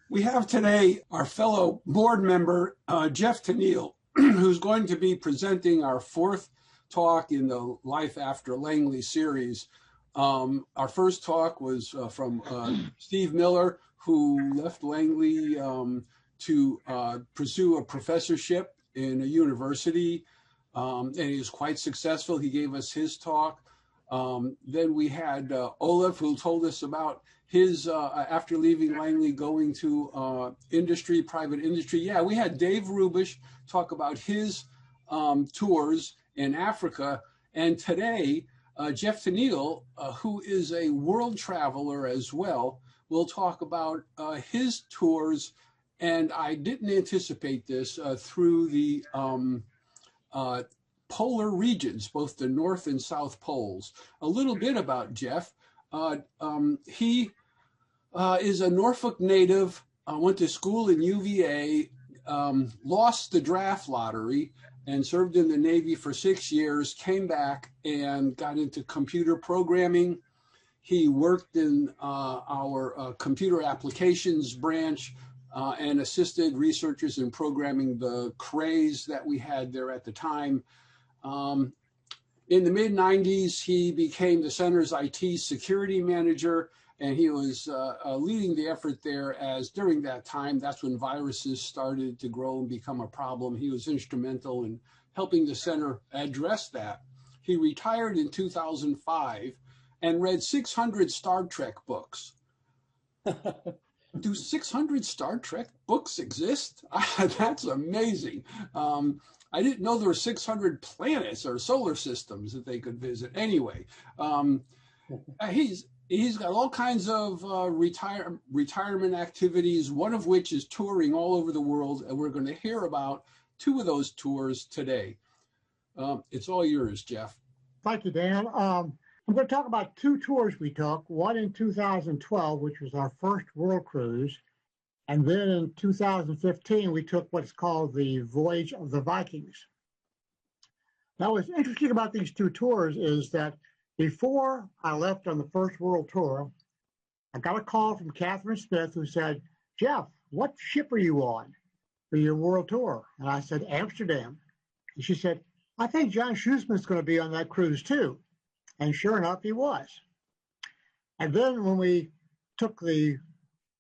We have today our fellow board member, Geoff Tennille, who's going to be presenting our fourth talk in the Life After Langley series. Our first talk was from Steve Miller, who left Langley to pursue a professorship in a university, and he was quite successful. He gave us his talk. Then we had Olaf, who told us about his, after leaving Langley, going to private industry. Yeah, we had Dave Rubish talk about his tours in Africa. And today, Geoff Tennille, who is a world traveler as well, will talk about his tours. And I didn't anticipate this through the polar regions, both the North and South Poles. A little bit about Geoff. He is a Norfolk native, went to school in UVA, lost the draft lottery, and served in the Navy for 6 years, came back and got into computer programming. He worked in our computer applications branch and assisted researchers in programming the craze that we had there at the time. In the mid-90s, he became the center's IT security manager, and he was leading the effort there, as during that time, that's when viruses started to grow and become a problem. He was instrumental in helping the center address that. He retired in 2005 and read 600 Star Trek books. Do 600 Star Trek books exist? That's amazing. I didn't know there were 600 planets or solar systems that they could visit. Anyway, he's got all kinds of retirement activities, one of which is touring all over the world, and we're going to hear about two of those tours today. It's all yours, Geoff. Thank you, Dan. I'm going to talk about two tours we took, one in 2012, which was our first world cruise, and then in 2015, we took what's called the Voyage of the Vikings. Now, what's interesting about these two tours is that before I left on the first world tour, I got a call from Catherine Smith who said, "Geoff, what ship are you on for your world tour?" And I said, "Amsterdam." And she said, "I think John Shoesmith's going to be on that cruise too." And sure enough, he was. And then when we took the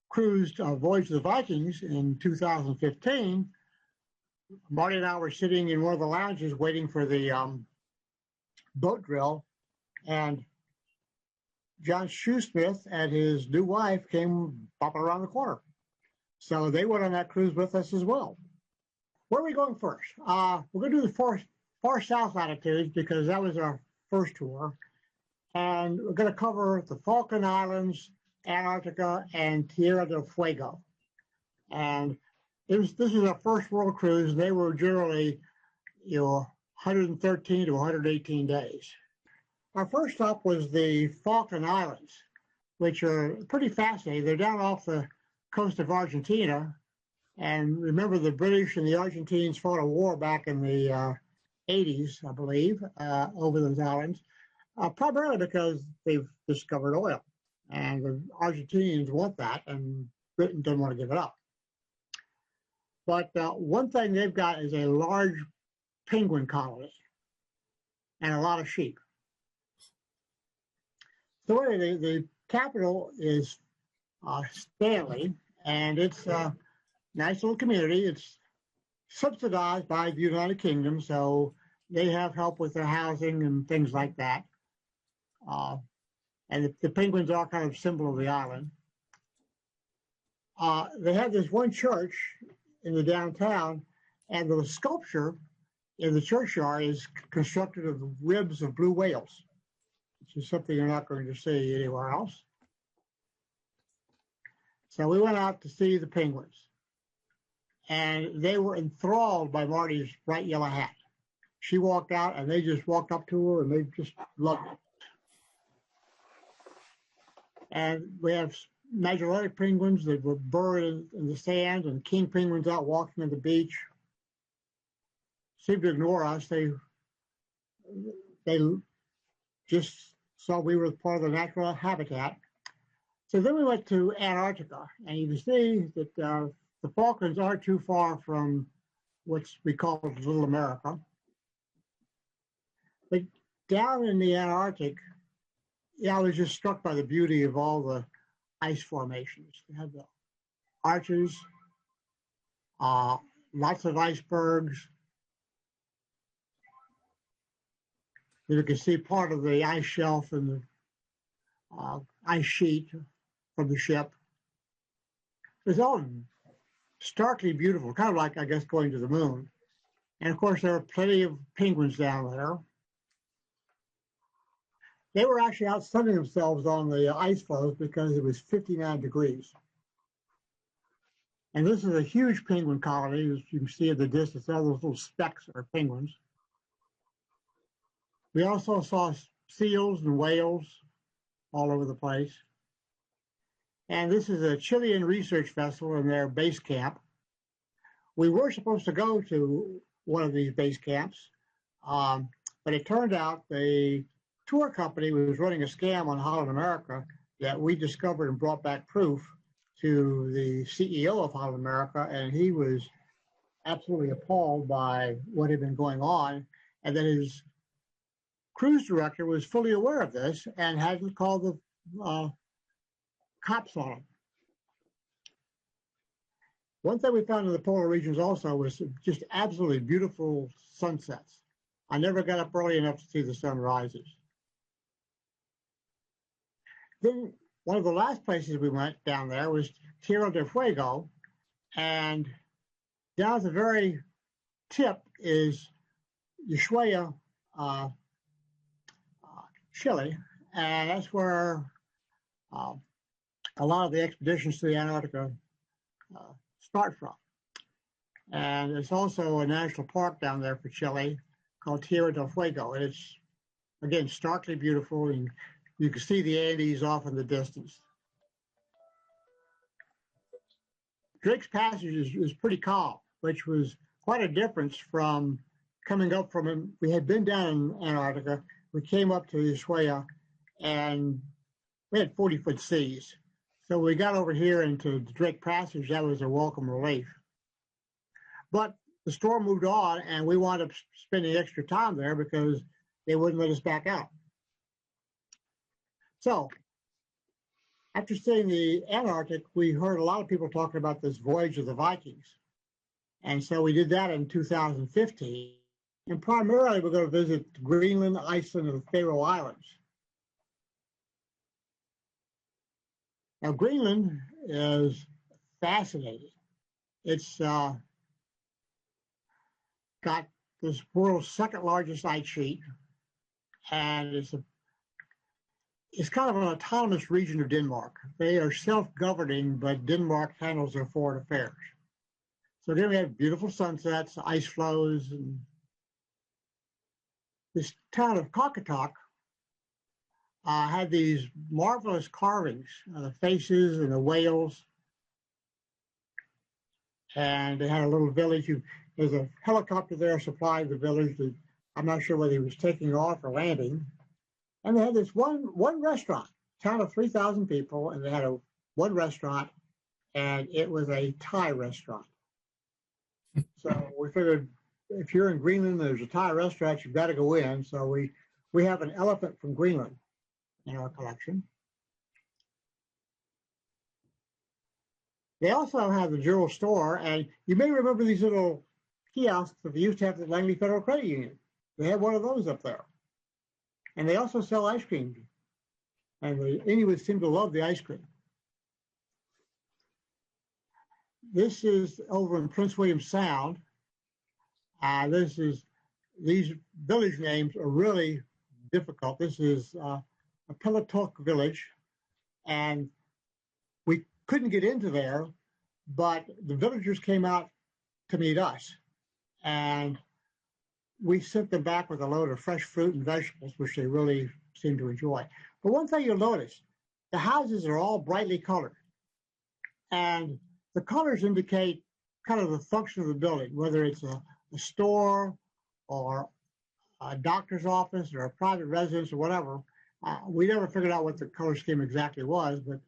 cruise Voyage of the Vikings in 2015, Marty and I were sitting in one of the lounges waiting for the boat drill, and John Shoesmith and his new wife came bopping around the corner. So they went on that cruise with us as well. Where are we going first? We're going to do the far south latitudes because that was our first tour. And we're going to cover the Falkland Islands, Antarctica, and Tierra del Fuego. And this is our first world cruise. They were generally, 113 to 118 days. Our first stop was the Falkland Islands, which are pretty fascinating. They're down off the coast of Argentina. And remember, the British and the Argentines fought a war back in the 80s, I believe, over those islands, primarily because they've discovered oil. And the Argentinians want that, and Britain doesn't want to give it up. But one thing they've got is a large penguin colony and a lot of sheep. So anyway, the capital is Stanley, and it's a nice little community. It's subsidized by the United Kingdom, so they have help with their housing and things like that. And the penguins are kind of symbol of the island. They have this one church in the downtown, and the sculpture in the churchyard is constructed of ribs of blue whales, which is something you're not going to see anywhere else. So we went out to see the penguins, and they were enthralled by Marty's bright yellow hat. She walked out, and they just walked up to her, and they just loved it. And we have Magellanica penguins that were buried in the sand, and king penguins out walking on the beach. Seemed to ignore us. They just saw we were part of the natural habitat. So then we went to Antarctica, and you can see that the Falklands aren't too far from what we call Little America. But down in the Antarctic, yeah, I was just struck by the beauty of all the ice formations. They have the arches, uh, lots of icebergs. You can see part of the ice shelf and the ice sheet from the ship. It's all starkly beautiful, kind of like, I guess, going to the moon. And of course, there are plenty of penguins down there. They were actually out sunning themselves on the ice floes because it was 59 degrees. And this is a huge penguin colony, as you can see at the distance. All those little specks are penguins. We also saw seals and whales all over the place. And this is a Chilean research vessel in their base camp. We were supposed to go to one of these base camps, but it turned out the tour company was running a scam on Holland America that we discovered and brought back proof to the CEO of Holland America, and he was absolutely appalled by what had been going on, and then his cruise director was fully aware of this and hadn't called the cops on him. One thing we found in the polar regions also was just absolutely beautiful sunsets. I never got up early enough to see the sun rises. Then one of the last places we went down there was Tierra del Fuego, and down at the very tip is Ushuaia, Chile, and that's where a lot of the expeditions to the Antarctica start from. And it's also a national park down there for Chile called Tierra del Fuego. And it's, again, starkly beautiful, and you can see the Andes off in the distance. Drake's Passage is pretty calm, which was quite a difference from coming up from, we had been down in Antarctica, we came up to Ushuaia, and we had 40-foot seas. So we got over here into the Drake Passage, that was a welcome relief. But the storm moved on, and we wound up spending extra time there because they wouldn't let us back out. So after seeing the Antarctic, we heard a lot of people talking about this voyage of the Vikings. And so we did that in 2015. And primarily, we're going to visit Greenland, Iceland, and the Faroe Islands. Now, Greenland is fascinating. It's got this world's second largest ice sheet, and it's kind of an autonomous region of Denmark. They are self-governing, but Denmark handles their foreign affairs. So then we have beautiful sunsets, ice flows, and this town of Qaqortoq had these marvelous carvings, the faces and the whales. And they had a little village. There's a helicopter there supplying the village. That I'm not sure whether he was taking off or landing. And they had this one restaurant, town of 3,000 people, and they had one restaurant, and it was a Thai restaurant. So we figured if you're in Greenland, there's a Thai restaurant, you've got to go in. So we have an elephant from Greenland in our collection. They also have the jewel store, and you may remember these little kiosks that they used to have at the Langley Federal Credit Union. They have one of those up there. And they also sell ice cream. And the Inuits seem to love the ice cream. This is over in Prince William Sound. These village names are really difficult. This is a Peletok village, and we couldn't get into there, but the villagers came out to meet us, and we sent them back with a load of fresh fruit and vegetables, which they really seem to enjoy. But one thing you'll notice, the houses are all brightly colored, and the colors indicate kind of the function of the building, whether it's a store or a doctor's office or a private residence or whatever. We never figured out what the color scheme exactly was, but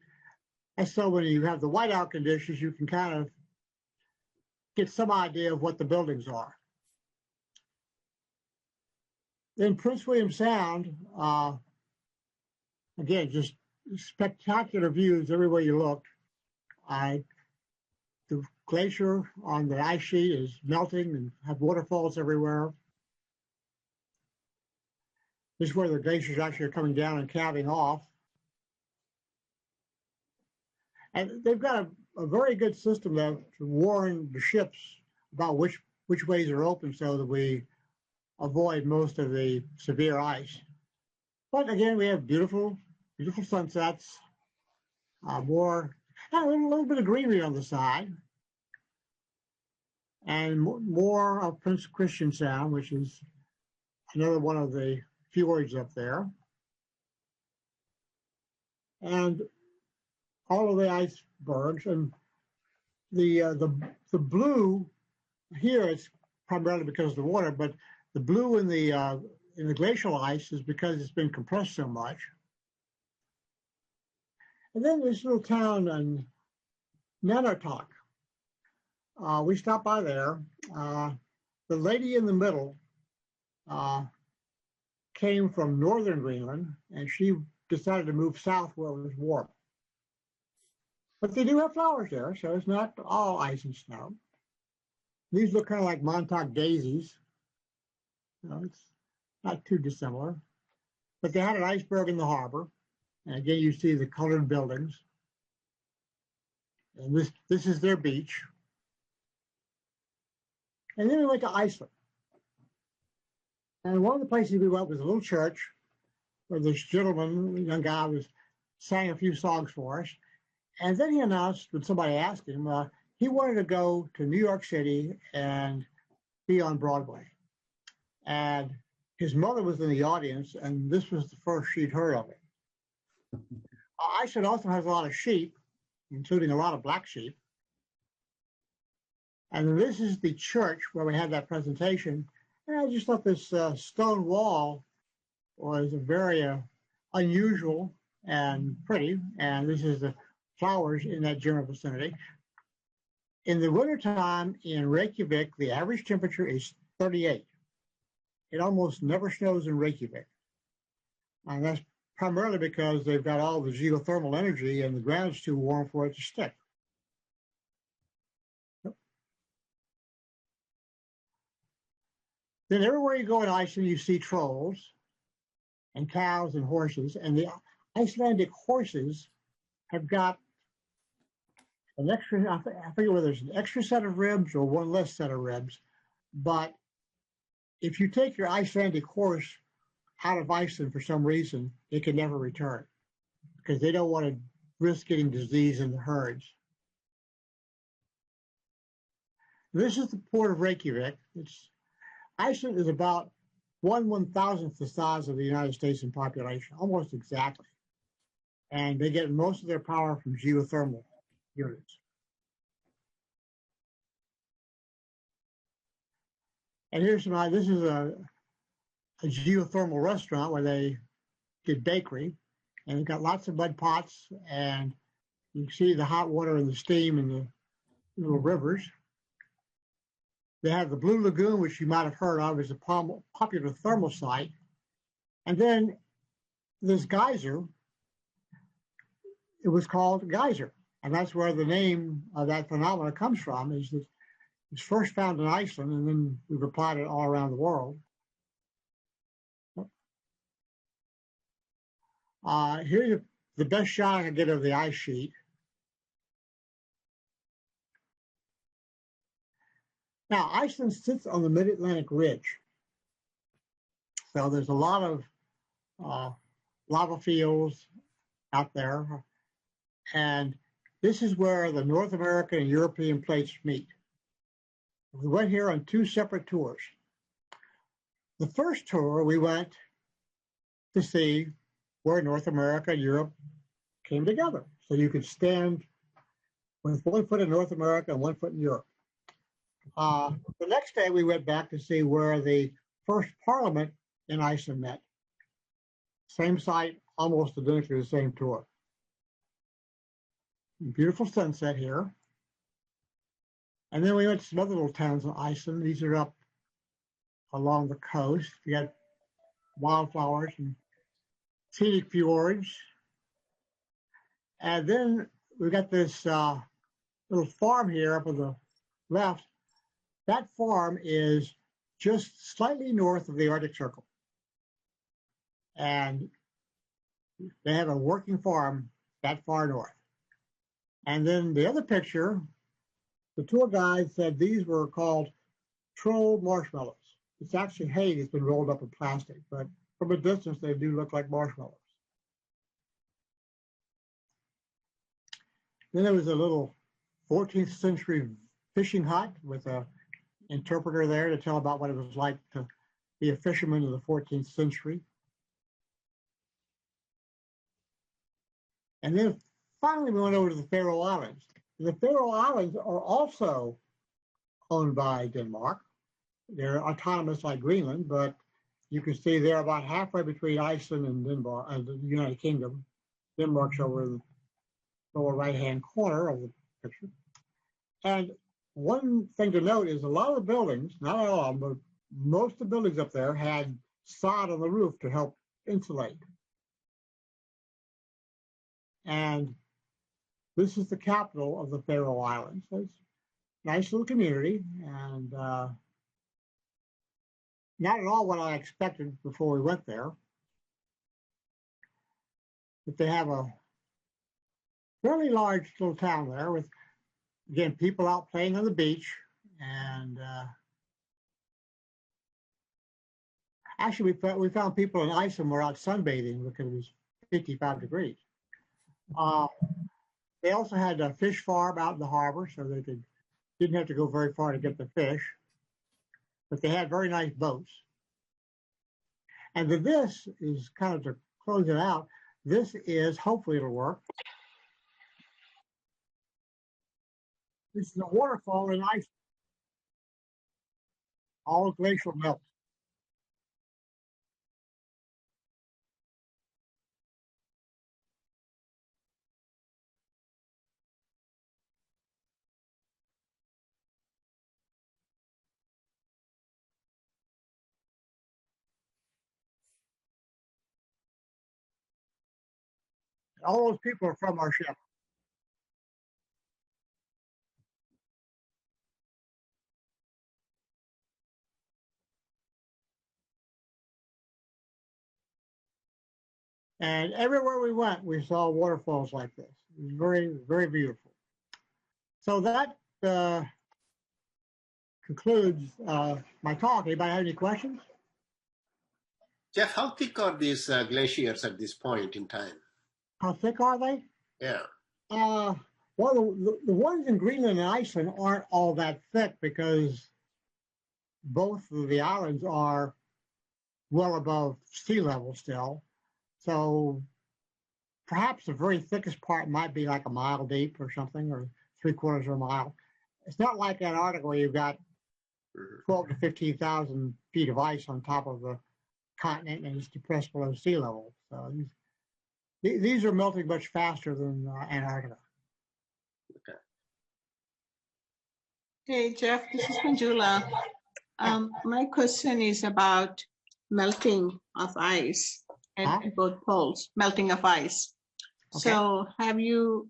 And so when you have the whiteout conditions, you can kind of get some idea of what the buildings are. Then Prince William Sound, again, just spectacular views everywhere you look. The glacier on the ice sheet is melting and have waterfalls everywhere. This is where the glaciers actually are coming down and calving off. And they've got a very good system to warn the ships about which ways are open so that we avoid most of the severe ice. But again, we have beautiful sunsets, a little bit of greenery on the side, and more of Prince Christian Sound, which is another one of the fjords up there. And all of the icebergs, and the blue here is primarily because of the water, but the blue in the glacial ice is because it's been compressed so much. And then this little town in Nanartok, we stopped by there. The lady in the middle came from northern Greenland, and she decided to move south where it was warm. But they do have flowers there, so it's not all ice and snow. These look kind of like Montauk daisies. It's not too dissimilar. But they had an iceberg in the harbor. And again, you see the colored buildings. And this is their beach. And then we went to Iceland. And one of the places we went was a little church where this gentleman, young guy, sang a few songs for us. And then he announced, when somebody asked him, he wanted to go to New York City and be on Broadway. And his mother was in the audience, and this was the first she'd heard of it. Iceland also has a lot of sheep, including a lot of black sheep. And this is the church where we had that presentation. And I just thought this stone wall was very unusual and pretty. And this is the flowers in that general vicinity. In the wintertime in Reykjavik, the average temperature is 38. It almost never snows in Reykjavik. And that's primarily because they've got all the geothermal energy and the ground's too warm for it to stick. Then everywhere you go in Iceland, you see trolls and cows and horses. And the Icelandic horses have got an extra, I forget whether there's an extra set of ribs or one less set of ribs. But if you take your Icelandic horse out of Iceland for some reason, it can never return because they don't want to risk getting disease in the herds. This is the port of Reykjavik. Iceland is about 1/1000th the size of the United States in population, almost exactly. And they get most of their power from geothermal units. And here's this is a geothermal restaurant where they did bakery, and they've got lots of mud pots, and you can see the hot water and the steam in the little rivers. They have the Blue Lagoon, which you might have heard of as a popular thermal site. And then this geyser, it was called Geyser. And that's where the name of that phenomenon comes from, is that it's first found in Iceland, and then we've applied it all around the world. Here's the best shot I can get of the ice sheet. Now, Iceland sits on the mid-Atlantic ridge. So there's a lot of lava fields out there. And this is where the North American and European plates meet. We went here on 2 separate tours. The first tour, we went to see where North America and Europe came together. So you could stand with 1 foot in North America and 1 foot in Europe. The next day, we went back to see where the first parliament in Iceland met. Same site, almost identically the same tour. Beautiful sunset here. And then we went to some other little towns in Iceland. These are up along the coast. You got wildflowers and scenic fjords. And then we got this little farm here up on the left. That farm is just slightly north of the Arctic Circle. And they have a working farm that far north. And then the other picture, the tour guide said these were called troll marshmallows. It's actually hay that's been rolled up in plastic, but from a distance, they do look like marshmallows. Then there was a little 14th century fishing hut with an interpreter there to tell about what it was like to be a fisherman in the 14th century. And then finally, we went over to the Faroe Islands. The Faroe Islands are also owned by Denmark. They're autonomous like Greenland, but you can see they're about halfway between Iceland and Denmark, the United Kingdom. Denmark's over in the lower right-hand corner of the picture. And one thing to note is a lot of the buildings, not all of them, but most of the buildings up there had sod on the roof to help insulate. And this is the capital of the Faroe Islands. So it's a nice little community, and not at all what I expected before we went there. But they have a fairly large little town there with, again, people out playing on the beach. And actually, we found people in Iceland were out sunbathing because it was 55 degrees. They also had a fish farm out in the harbor, so they didn't have to go very far to get the fish. But they had very nice boats. And this is kind of to close it out. This is, hopefully it'll work. This is a waterfall in Iceland. All glacial melt. All those people are from our ship. And everywhere we went, we saw waterfalls like this. It was very, very beautiful. So that concludes my talk. Anybody have any questions? Geoff, how thick are these glaciers at this point in time? How thick are they? Yeah. Well, the ones in Greenland and Iceland aren't all that thick because both of the islands are well above sea level still. So perhaps the very thickest part might be like a mile deep or something, or 3/4 of a mile. It's not like Antarctica where you've got 12 to 15,000 feet of ice on top of the continent and it's depressed below sea level. So these are melting much faster than Antarctica. Okay. Hey, Geoff, this is Manjula. My question is about melting of ice at both poles, melting of ice. Okay. So have you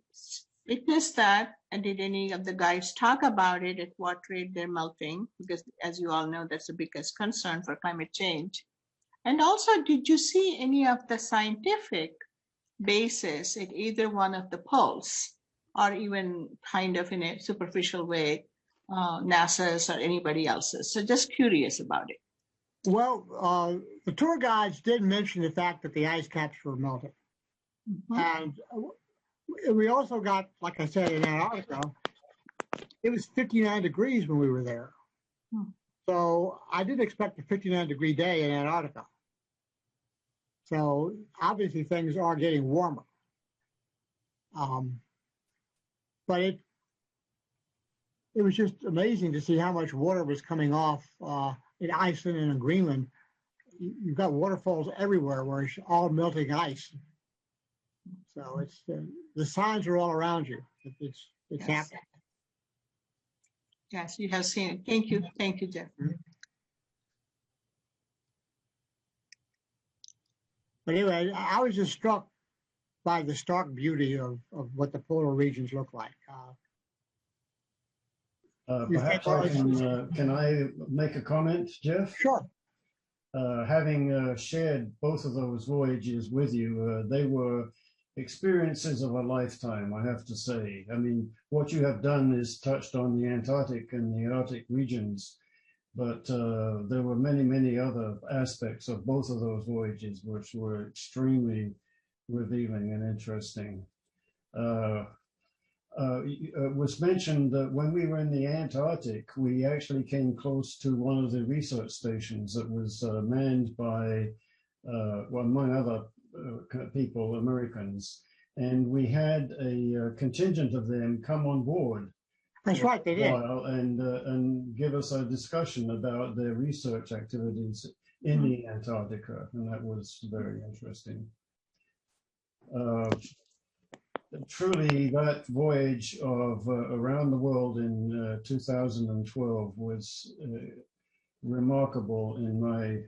witnessed that? And did any of the guides talk about it, at what rate they're melting? Because as you all know, that's the biggest concern for climate change. And also, did you see any of the scientific basis at either one of the poles, or even kind of in a superficial way, NASA's or anybody else's? So just curious about it. Well, the tour guides did mention the fact that the ice caps were melting. Mm-hmm. And we also got, like I said, in Antarctica, it was 59 degrees when we were there. So I didn't expect a 59-degree day in Antarctica. So obviously things are getting warmer. But it was just amazing to see how much water was coming off in Iceland and in Greenland. You've got waterfalls everywhere where it's all melting ice. So it's the signs are all around you. It's Yes. happening. Yes, you have seen it. Thank you, Geoff. But anyway, I was just struck by the stark beauty of what the polar regions look like. Perhaps can I make a comment, Geoff? Sure. Having shared both of those voyages with you, they were experiences of a lifetime, I have to say. I mean, what you have done is touched on the Antarctic and the Arctic regions, but there were many, many other aspects of both of those voyages which were extremely revealing and interesting. It was mentioned that when we were in the Antarctic, we actually came close to one of the research stations that was manned by, well, among other people, Americans, and we had a contingent of them come on board. That's right, they did. And give us a discussion about their research activities in the Antarctica, and that was very interesting. Truly, that voyage of around the world in 2012 was remarkable in my,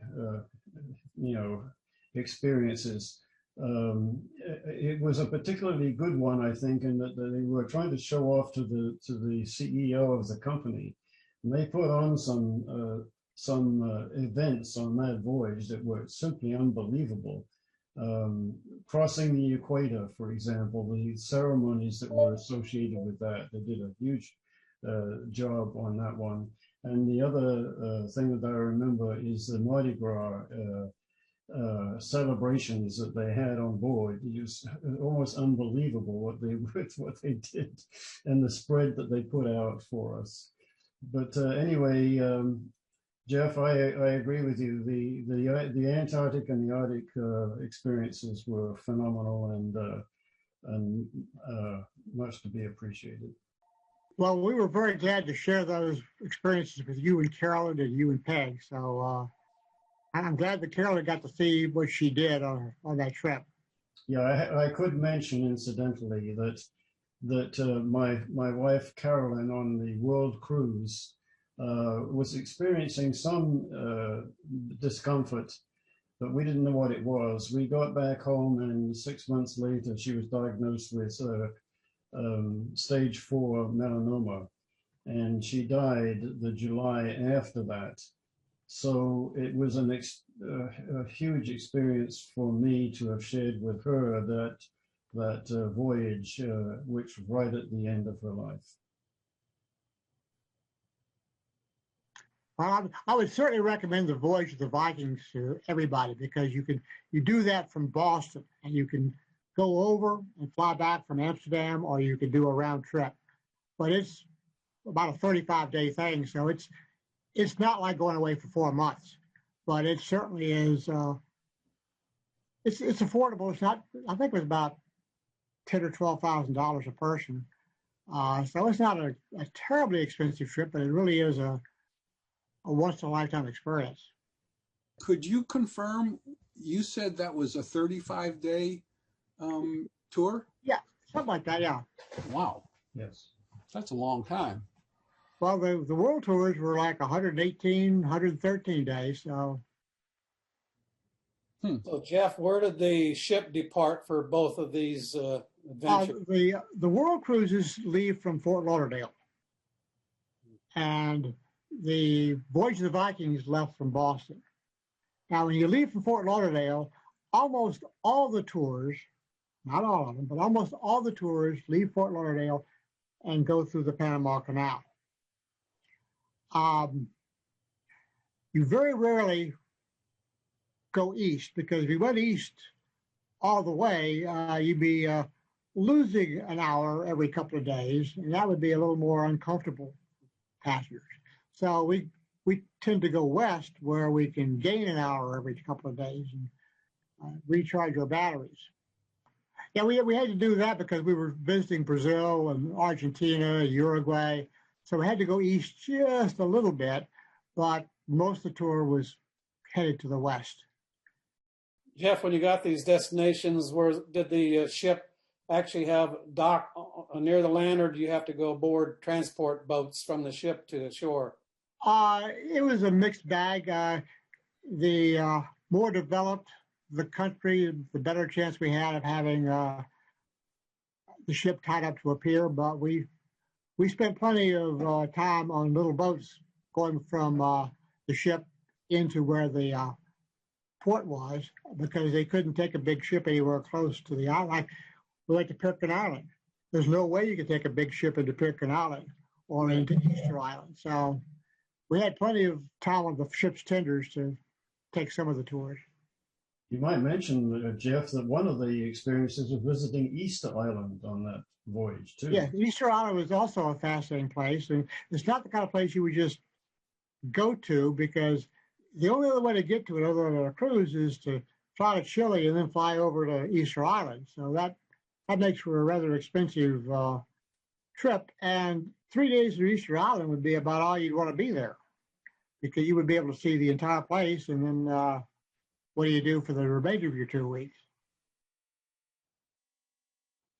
experiences. It was a particularly good one, I think, in that they were trying to show off to the CEO of the company. And they put on some events on that voyage that were simply unbelievable. Crossing the equator, for example, the ceremonies that were associated with that, they did a huge job on that one. And the other thing that I remember is the Mardi Gras celebrations that they had on board. It was almost unbelievable what they did and the spread that they put out for us. But anyway, Geoff, I agree with you. The Antarctic and the Arctic experiences were phenomenal and much to be appreciated. Well, we were very glad to share those experiences with you and Carolyn and you and Peg. So I'm glad that Carolyn got to see what she did on that trip. Yeah, I could mention incidentally that my wife Carolyn on the world cruise was experiencing some discomfort, but we didn't know what it was. We got back home, and 6 months later, she was diagnosed with stage 4 melanoma, and she died the July after that. So it was a huge experience for me to have shared with her that voyage, which was right at the end of her life. I would certainly recommend the Voyage of the Vikings to everybody, because you do that from Boston, and you can go over and fly back from Amsterdam, or you can do a round trip. But it's about a 35-day thing, so it's not like going away for 4 months, but it certainly is. It's affordable. It's not. I think it was about $10,000 or $12,000 a person. So it's not a terribly expensive trip, but it really is a once-in-a-lifetime experience. Could you confirm, you said that was a 35-day tour? Yeah, something like that, yeah. Wow. Yes. That's a long time. Well, the world tours were like 118, 113 days, so. So, Geoff, where did the ship depart for both of these adventures? The world cruises leave from Fort Lauderdale, and the Voyage of the Vikings left from Boston. Now, when you leave from Fort Lauderdale, almost all the tours, not all of them, but almost all the tours leave Fort Lauderdale and go through the Panama Canal. You very rarely go east, because if you went east all the way, you'd be losing an hour every couple of days, and that would be a little more uncomfortable for passengers. So we tend to go west, where we can gain an hour every couple of days and recharge our batteries. Yeah, we had to do that because we were visiting Brazil and Argentina, Uruguay. So we had to go east just a little bit, but most of the tour was headed to the west. Geoff, when you got these destinations, did the ship actually have dock near the land, or do you have to go aboard transport boats from the ship to the shore? It was a mixed bag. The more developed the country, the better chance we had of having the ship tied up to a pier. But we spent plenty of time on little boats going from the ship into where the port was, because they couldn't take a big ship anywhere close to the island. Like, we went to Pitcairn Island. There's no way you could take a big ship into Pitcairn Island or into Easter Island. So we had plenty of time on the ship's tenders to take some of the tours. You might mention, Geoff, that one of the experiences was visiting Easter Island on that voyage too. Yeah, Easter Island was also a fascinating place, and it's not the kind of place you would just go to, because the only other way to get to it other than a cruise is to fly to Chile and then fly over to Easter Island. So that makes for a rather expensive trip. And 3 days to Easter Island would be about all you'd want to be there, because you would be able to see the entire place. And then what do you do for the remainder of your 2 weeks?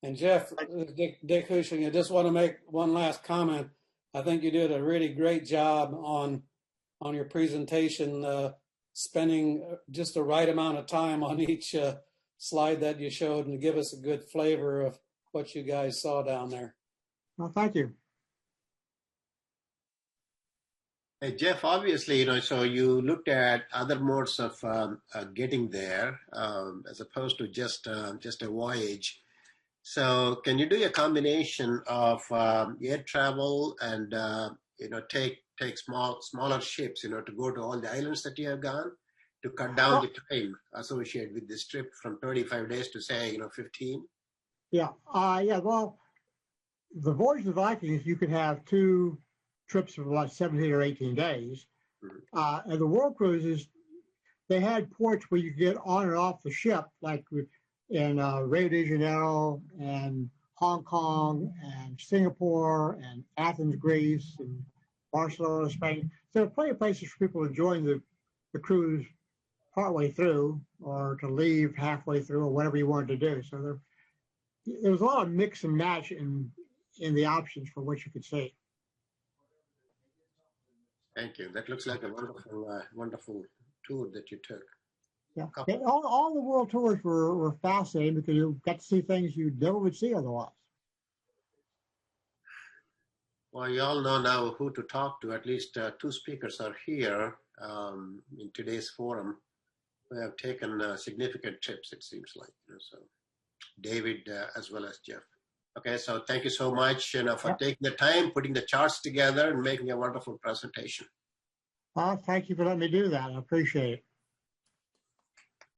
And Geoff, Dick Hushing, I just want to make one last comment. I think you did a really great job on your presentation, spending just the right amount of time on each slide that you showed, and to give us a good flavor of what you guys saw down there. Well, thank you. Hey, Geoff, obviously, so you looked at other modes of getting there as opposed to just a voyage. So can you do a combination of air travel and, take smaller ships, to go to all the islands that you have gone, to cut down the time associated with this trip from 35 days to, say, 15? Yeah. Well, the voyage of the Vikings, you could have 2 trips of about 17 or 18 days. Mm-hmm. And the world cruises, they had ports where you could get on and off the ship, like in Rio de Janeiro and Hong Kong and Singapore and Athens, Greece, and Barcelona, Spain. So there are plenty of places for people to join the cruise partway through, or to leave halfway through, or whatever you wanted to do. So there was a lot of mix and match in the options for what you could see. Thank you. That looks like a wonderful tour that you took. Yeah, all the world tours were fascinating, because you got to see things you never would see otherwise. Well, you all know now who to talk to. At least 2 speakers are here in today's forum who have taken significant trips, it seems like. So David as well as Geoff. Okay, so thank you so much for taking the time, putting the charts together, and making a wonderful presentation. Thank you for letting me do that. I appreciate it.